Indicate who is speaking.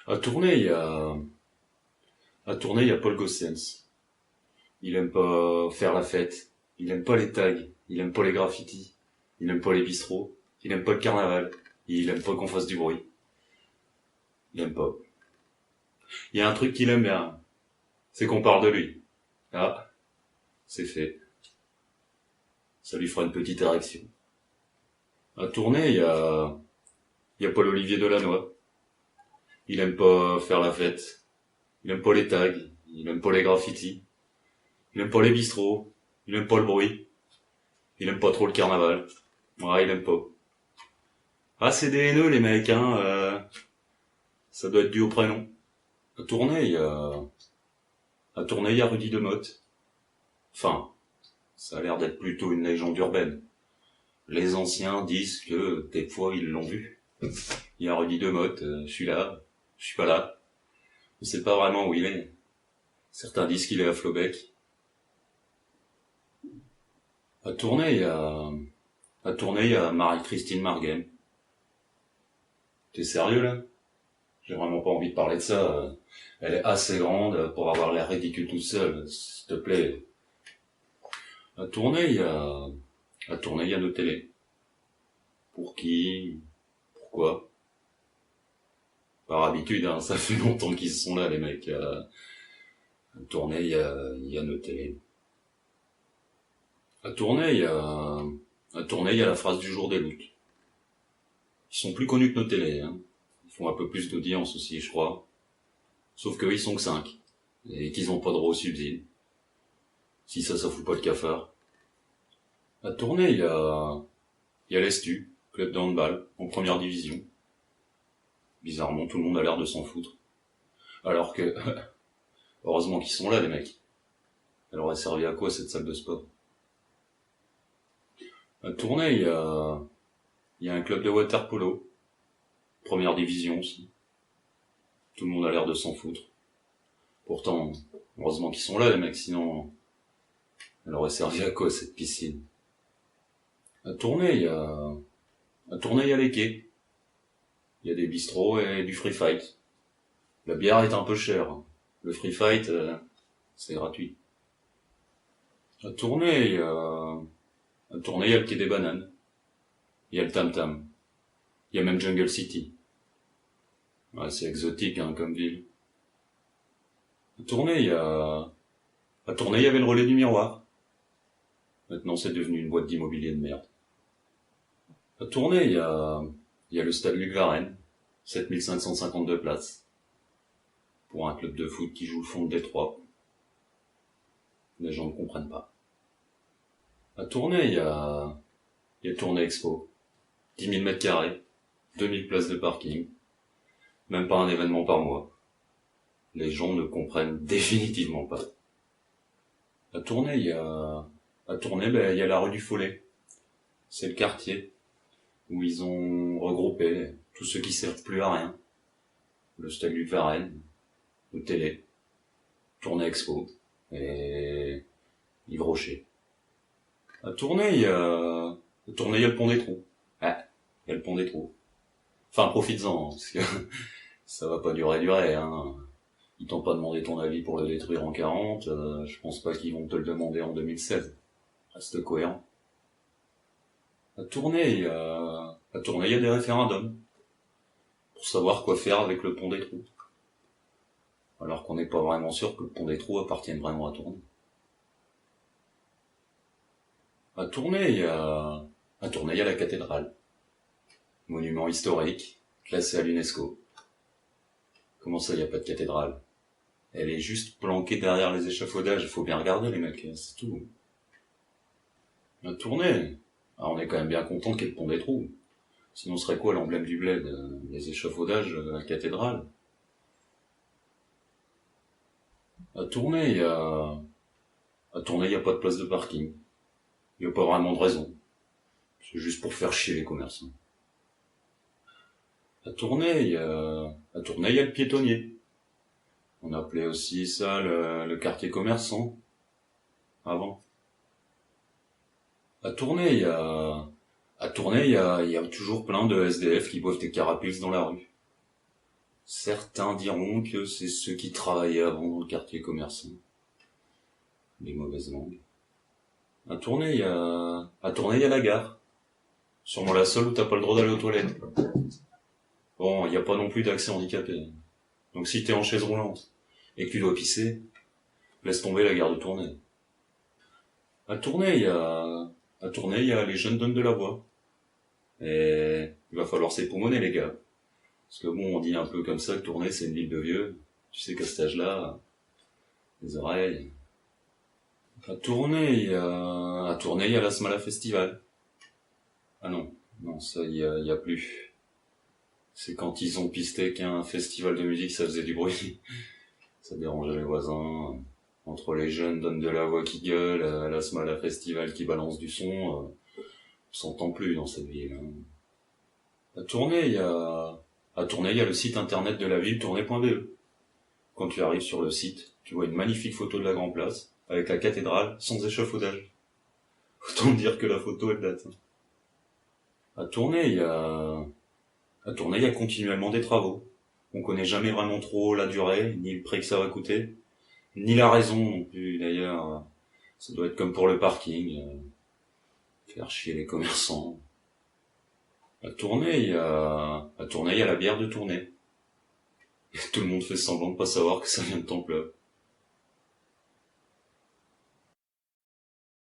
Speaker 1: À Tournai, il y a Paul Gossens. Il aime pas faire la fête. Il aime pas les tags. Il aime pas les graffitis. Il aime pas les bistrots. Il aime pas le carnaval. Il aime pas qu'on fasse du bruit. Il aime pas. Il y a un truc qu'il aime bien. C'est qu'on parle de lui. Ah, c'est fait. Ça lui fera une petite érection. À Tournai, il y a Paul Olivier Delannoy. Il aime pas faire la fête. Il aime pas les tags. Il aime pas les graffitis. Il aime pas les bistrots. Il aime pas le bruit. Il aime pas trop le carnaval. Ouais, il aime pas. Ah, c'est des haineux, les mecs, hein. Ça doit être dû au prénom. À Tournai, il y a Rudy Demotte. Enfin, ça a l'air d'être plutôt une légende urbaine. Les anciens disent que des fois ils l'ont vu. Il y a Rudy Demotte, je suis là, je suis pas là. On sait pas vraiment où il est. Certains disent qu'il est à Flobec. À Tournai, il y a Marie-Christine Marguem. T'es sérieux, là? J'ai vraiment pas envie de parler de ça. Elle est assez grande pour avoir l'air ridicule toute seule, s'il te plaît. À Tournai, il y a nos télés. Pour qui? Pourquoi? Par habitude, hein, ça fait longtemps qu'ils sont là, les mecs. À Tournai, il y a nos télés. À Tournai, il y a la phrase du jour des loups. Ils sont plus connus que nos télés, hein. Ils font un peu plus d'audience aussi, je crois. Sauf qu'eux, ils sont que 5. Et qu'ils ont pas droit au subside. Si ça fout pas le cafard. À Tournai, il y a l'Estu, club de handball, en première division. Bizarrement, tout le monde a l'air de s'en foutre. Alors que, heureusement qu'ils sont là, les mecs. Elle aurait servi à quoi, cette salle de sport? À Tournai, il y a un club de water polo. Première division aussi. Tout le monde a l'air de s'en foutre. Pourtant, heureusement qu'ils sont là, les mecs, sinon, elle aurait servi à quoi, cette piscine? À Tournai, il y a les quais. Il y a des bistrots et du free fight. La bière est un peu chère. Le free fight, c'est gratuit. À Tournai, il y a le quai des bananes. Il y a le Tam Tam. Il y a même Jungle City. Ouais, c'est exotique, hein, comme ville. À Tournai, il y avait le relais du miroir. Maintenant, c'est devenu une boîte d'immobilier de merde. À Tournai, il y a le stade Luc Varenne. 7552 places. Pour un club de foot qui joue le fond de Détroit. Les gens ne comprennent pas. À Tournai, il y a Tournai Expo. 10 000 mètres carrés. 2000 places de parking. Même pas un événement par mois. Les gens ne comprennent définitivement pas. À Tournai, il y a la rue du Follet. C'est le quartier où ils ont regroupé tous ceux qui servent plus à rien. Le stade Luc Varenne, le télé, Tournai Expo et Yves Rocher. À Tournai, il y a le pont des Trous. Ah, il y a le pont des Trous. Enfin, profites-en, parce que ça va pas durer, hein. Ils t'ont pas demandé ton avis pour le détruire en 40, je pense pas qu'ils vont te le demander en 2016. Reste cohérent. À Tournai, il y a des référendums. Pour savoir quoi faire avec le pont des Trous. Alors qu'on n'est pas vraiment sûr que le pont des Trous appartienne vraiment à Tournai. À Tournai, il y a la cathédrale. Monument historique, classé à l'UNESCO. Comment ça, il n'y a pas de cathédrale? Elle est juste planquée derrière les échafaudages, il faut bien regarder les mecs, c'est tout. À Tournai, on est quand même bien content qu'il y ait le pont des Trous. Sinon, ce serait quoi l'emblème du bled? Les échafaudages, la cathédrale? À Tournai, il y a pas de place de parking. Il n'y a pas vraiment de raison. C'est juste pour faire chier les commerçants. À Tournai, il y a le piétonnier. On appelait aussi ça le quartier commerçant. Avant. À Tournai, il y a toujours plein de SDF qui boivent des carapuces dans la rue. Certains diront que c'est ceux qui travaillaient avant dans le quartier commerçant. Les mauvaises langues. À Tournai, il y a la gare. Sûrement la seule où t'as pas le droit d'aller aux toilettes. Bon, il n'y a pas non plus d'accès handicapé. Donc si t'es en chaise roulante et que tu dois pisser, laisse tomber la gare de Tournai. À Tournai, il y a les jeunes donnent de la voix. Et il va falloir s'époumoner, les gars. Parce que bon, on dit un peu comme ça que Tournai, c'est une ville de vieux. Tu sais qu'à cet âge-là, les oreilles. À Tournai, il y a la Smala Festival. Ah non, ça, il y a plus. C'est quand ils ont pisté qu'un festival de musique, ça faisait du bruit. Ça dérangeait les voisins. Entre les jeunes donnent de la voix qui gueulent, la Smala Festival qui balance du son, on s'entend plus dans cette ville. Hein. À Tournai, il y a le site internet de la ville, tournai.be. Quand tu arrives sur le site, tu vois une magnifique photo de la Grand Place, avec la cathédrale, sans échafaudage. Autant dire que la photo, elle date. À Tournai, il y a continuellement des travaux. On connaît jamais vraiment trop la durée, ni le prix que ça va coûter, ni la raison non plus. D'ailleurs, ça doit être comme pour le parking, faire chier les commerçants. À Tournai, il y a la bière de Tournai. Et tout le monde fait semblant de pas savoir que ça vient de Temple.